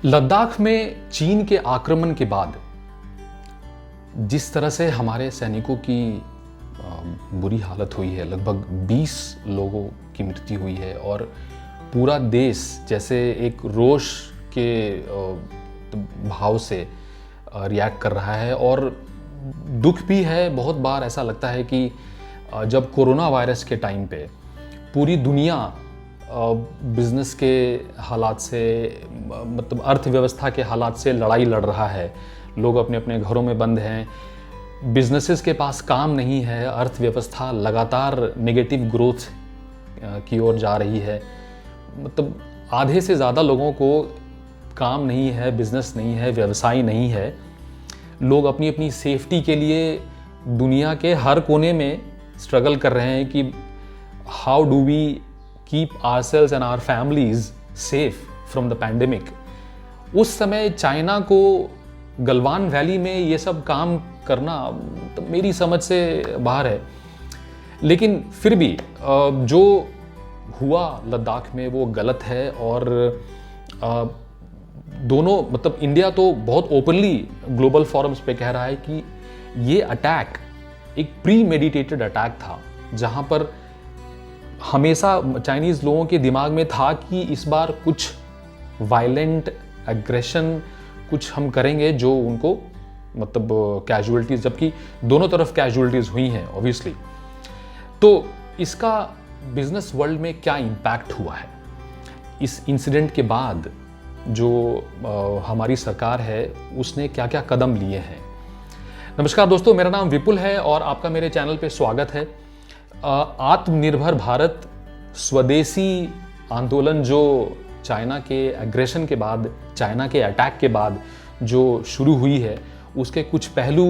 लद्दाख में चीन के आक्रमण के बाद जिस तरह से हमारे सैनिकों की बुरी हालत हुई है, लगभग 20 लोगों की मृत्यु हुई है और पूरा देश जैसे एक रोष के भाव से रिएक्ट कर रहा है। और दुख भी है, बहुत बार ऐसा लगता है कि जब कोरोना वायरस के टाइम पे पूरी दुनिया बिजनेस के हालात से, मतलब अर्थव्यवस्था के हालात से लड़ाई लड़ रहा है, लोग अपने अपने घरों में बंद हैं, बिजनेसेस के पास काम नहीं है, अर्थव्यवस्था लगातार नेगेटिव ग्रोथ की ओर जा रही है, मतलब आधे से ज़्यादा लोगों को काम नहीं है, बिजनेस नहीं है, व्यवसाय नहीं है। लोग अपनी अपनी सेफ्टी के लिए दुनिया के हर कोने में स्ट्रगल कर रहे हैं कि how do we keep ourselves and our families safe from the pandemic. उस समय चाइना को गलवान वैली में ये सब काम करना तो मेरी समझ से बाहर है, लेकिन फिर भी जो हुआ लद्दाख में वो गलत है। और दोनों, मतलब इंडिया तो बहुत ओपनली ग्लोबल फोरम्स पे कह रहा है कि ये अटैक एक प्री मेडिटेटेड अटैक था, जहां पर हमेशा चाइनीज़ लोगों के दिमाग में था कि इस बार कुछ वायलेंट एग्रेशन कुछ हम करेंगे जो उनको, मतलब कैजुअलिटीज़, जबकि दोनों तरफ कैजुअलिटीज़ हुई हैं ऑब्वियसली। तो इसका बिजनेस वर्ल्ड में क्या इम्पैक्ट हुआ है, इस इंसिडेंट के बाद जो हमारी सरकार है उसने क्या क्या कदम लिए हैं। नमस्कार दोस्तों, मेरा नाम विपुल है और आपका मेरे चैनल पे स्वागत है। आत्मनिर्भर भारत स्वदेशी आंदोलन जो चाइना के एग्रेशन के बाद, चाइना के अटैक के बाद जो शुरू हुई है, उसके कुछ पहलू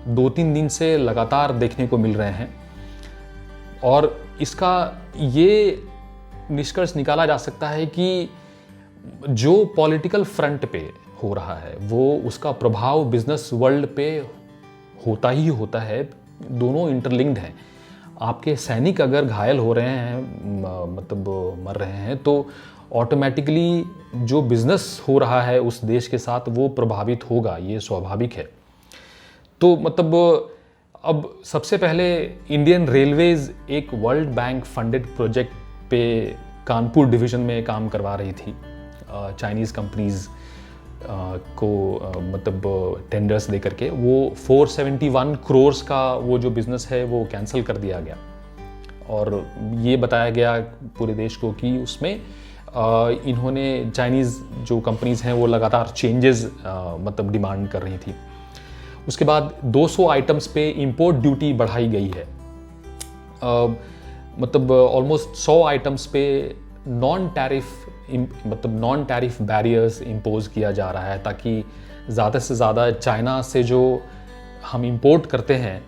2-3 दिन से लगातार देखने को मिल रहे हैं और इसका ये निष्कर्ष निकाला जा सकता है कि जो पॉलिटिकल फ्रंट पे हो रहा है वो उसका प्रभाव बिजनेस वर्ल्ड पे होता ही होता है। दोनों इंटरलिंक्ड हैं। आपके सैनिक अगर घायल हो रहे हैं, मतलब मर रहे हैं, तो ऑटोमेटिकली जो बिजनेस हो रहा है उस देश के साथ वो प्रभावित होगा, ये स्वाभाविक है। तो मतलब अब सबसे पहले इंडियन रेलवेज एक वर्ल्ड बैंक फंडेड प्रोजेक्ट पे कानपुर डिवीज़न में काम करवा रही थी चाइनीज़ कंपनीज़ को, मतलब टेंडर्स दे करके। वो 471 करोड़ का वो जो बिज़नेस है वो कैंसिल कर दिया गया और ये बताया गया पूरे देश को कि उसमें इन्होंने, चाइनीज़ जो कंपनीज़ हैं वो लगातार चेंजेस मतलब डिमांड कर रही थी। उसके बाद 200 आइटम्स पे इंपोर्ट ड्यूटी बढ़ाई गई है। मतलब ऑलमोस्ट 100 आइटम्स पे नॉन टैरिफ बैरियर्स इम्पोज किया जा रहा है ताकि ज़्यादा से ज़्यादा चाइना से जो हम इंपोर्ट करते हैं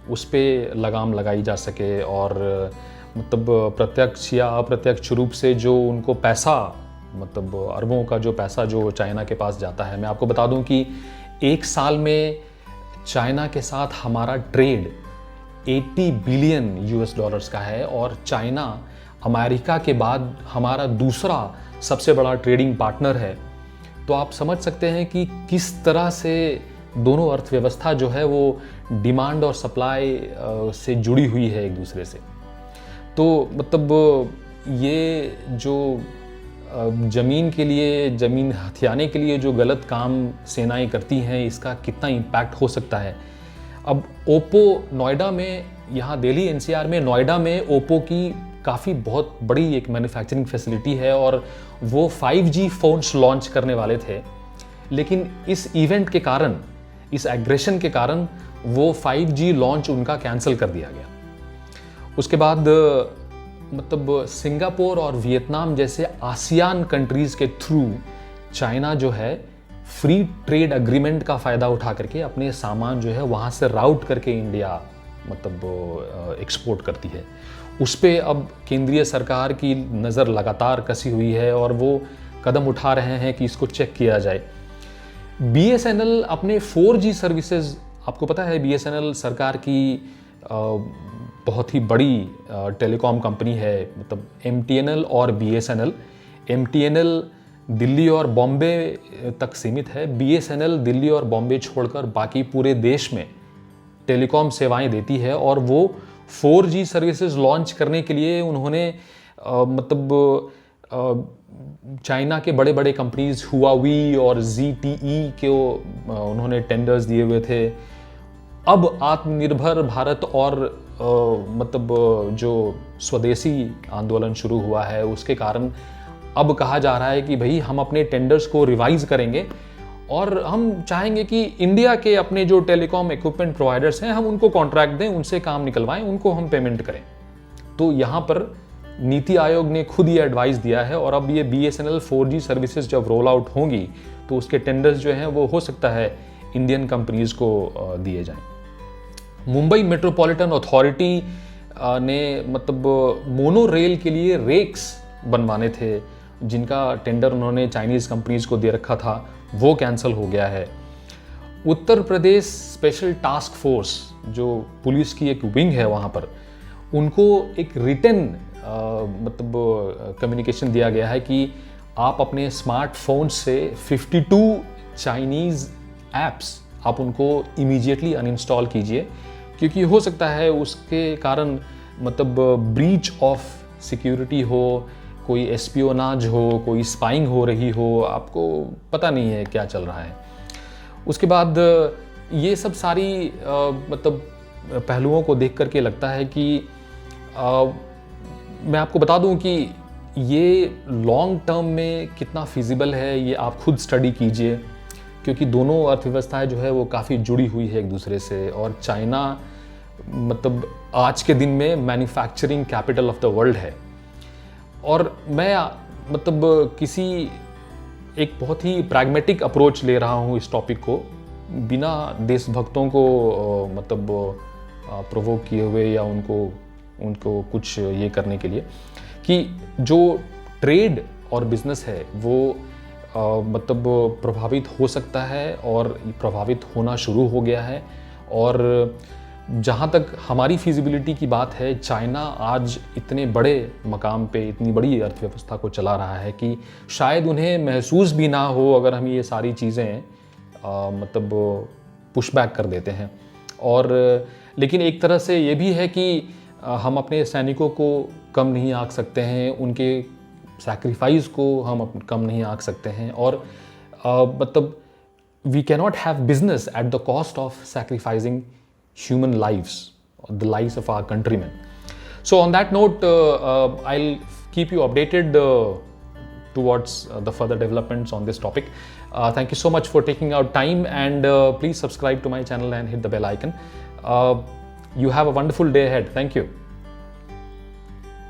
उस पर लगाम लगाई जा सके और मतलब प्रत्यक्ष या अप्रत्यक्ष रूप से जो उनको पैसा, मतलब अरबों का जो पैसा जो चाइना के पास जाता है। मैं आपको बता दूं कि एक साल में चाइना के साथ हमारा ट्रेड 80 बिलियन यूएस डॉलर्स का है और चाइना अमेरिका के बाद हमारा दूसरा सबसे बड़ा ट्रेडिंग पार्टनर है। तो आप समझ सकते हैं कि किस तरह से दोनों अर्थव्यवस्था जो है वो डिमांड और सप्लाई से जुड़ी हुई है एक दूसरे से। तो मतलब ये जो ज़मीन के लिए, ज़मीन हथियाने के लिए जो गलत काम सेनाएं करती हैं, इसका कितना इम्पैक्ट हो सकता है। अब ओप्पो नोएडा में, यहाँ दिल्ली एनसीआर में नोएडा में ओप्पो की काफ़ी बहुत बड़ी एक मैन्युफैक्चरिंग फैसिलिटी है और वो 5G फ़ोन्स लॉन्च करने वाले थे, लेकिन इस इवेंट के कारण, इस एग्रेशन के कारण वो 5G लॉन्च उनका कैंसिल कर दिया गया। उसके बाद मतलब सिंगापुर और वियतनाम जैसे आसियान कंट्रीज़ के थ्रू चाइना जो है फ्री ट्रेड एग्रीमेंट का फ़ायदा उठा करके अपने सामान जो है वहाँ से राउट करके इंडिया मतलब एक्सपोर्ट करती है। उस पे अब केंद्रीय सरकार की नज़र लगातार कसी हुई है और वो कदम उठा रहे हैं कि इसको चेक किया जाए। BSNL अपने 4G सर्विसेज, आपको पता है BSNL सरकार की बहुत ही बड़ी टेलीकॉम कंपनी है, मतलब MTNL और BSNL। MTNL दिल्ली और बॉम्बे तक सीमित है। BSNL दिल्ली और बॉम्बे छोड़कर बाकी पूरे देश में टेलीकॉम सेवाएं देती है और वो 4G सर्विसेज लॉन्च करने के लिए उन्होंने चाइना के बड़े बड़े कंपनीज हुआवी और ZTE को उन्होंने टेंडर्स दिए हुए थे। अब आत्मनिर्भर भारत और जो स्वदेशी आंदोलन शुरू हुआ है उसके कारण अब कहा जा रहा है कि भाई हम अपने टेंडर्स को रिवाइज करेंगे और हम चाहेंगे कि इंडिया के अपने जो टेलीकॉम इक्विपमेंट प्रोवाइडर्स हैं हम उनको कॉन्ट्रैक्ट दें, उनसे काम निकलवाएं, उनको हम पेमेंट करें। तो यहाँ पर नीति आयोग ने खुद ये एडवाइस दिया है और अब ये BSNL 4G सर्विसेज जब रोल आउट होंगी तो उसके टेंडर्स जो हैं वो हो सकता है इंडियन कंपनीज को दिए जाएं। मुंबई मेट्रोपॉलिटन अथॉरिटी ने मोनो रेल के लिए रेक्स बनवाने थे जिनका टेंडर उन्होंने चाइनीज़ कंपनीज को दे रखा था, वो कैंसिल हो गया है। Uttar Pradesh special task force जो पुलिस की एक विंग है वहाँ पर, उनको एक रिटन कम्युनिकेशन दिया गया है कि आप अपने स्मार्टफोन से 52 चाइनीज़ ऐप्स आप उनको इमीडिएटली अनइंस्टॉल कीजिए, क्योंकि हो सकता है उसके कारण ब्रीच ऑफ सिक्योरिटी हो, कोई एस्पियोनाज हो, कोई स्पाइंग हो रही हो, आपको पता नहीं है क्या चल रहा है। उसके बाद ये सब सारी पहलुओं को देख करके लगता है कि मैं आपको बता दूं कि ये लॉन्ग टर्म में कितना फिजिबल है ये आप खुद स्टडी कीजिए, क्योंकि दोनों अर्थव्यवस्थाएं जो है वो काफ़ी जुड़ी हुई है एक दूसरे से। और चाइना आज के दिन में manufacturing capital of the world है। और मैं किसी एक बहुत ही प्रैग्मेटिक अप्रोच ले रहा हूँ इस टॉपिक को, बिना देशभक्तों को प्रोवोक किए हुए या उनको कुछ ये करने के लिए कि जो ट्रेड और बिजनेस है वो प्रभावित हो सकता है और प्रभावित होना शुरू हो गया है। और जहाँ तक हमारी फिजिबिलिटी की बात है, चाइना आज इतने बड़े मकाम पे इतनी बड़ी अर्थव्यवस्था को चला रहा है कि शायद उन्हें महसूस भी ना हो अगर हम ये सारी चीज़ें पुशबैक कर देते हैं। और लेकिन एक तरह से ये भी है कि हम अपने सैनिकों को कम नहीं आंक सकते हैं, उनके सैक्रिफाइस को हम कम नहीं आंक सकते हैं। और we cannot have business at the cost of sacrificing human lives, the lives of our countrymen. So on that note, I'll keep you updated towards the further developments on this topic. Thank you so much for taking out time, and please subscribe to my channel and hit the bell icon. You have a wonderful day ahead. Thank you.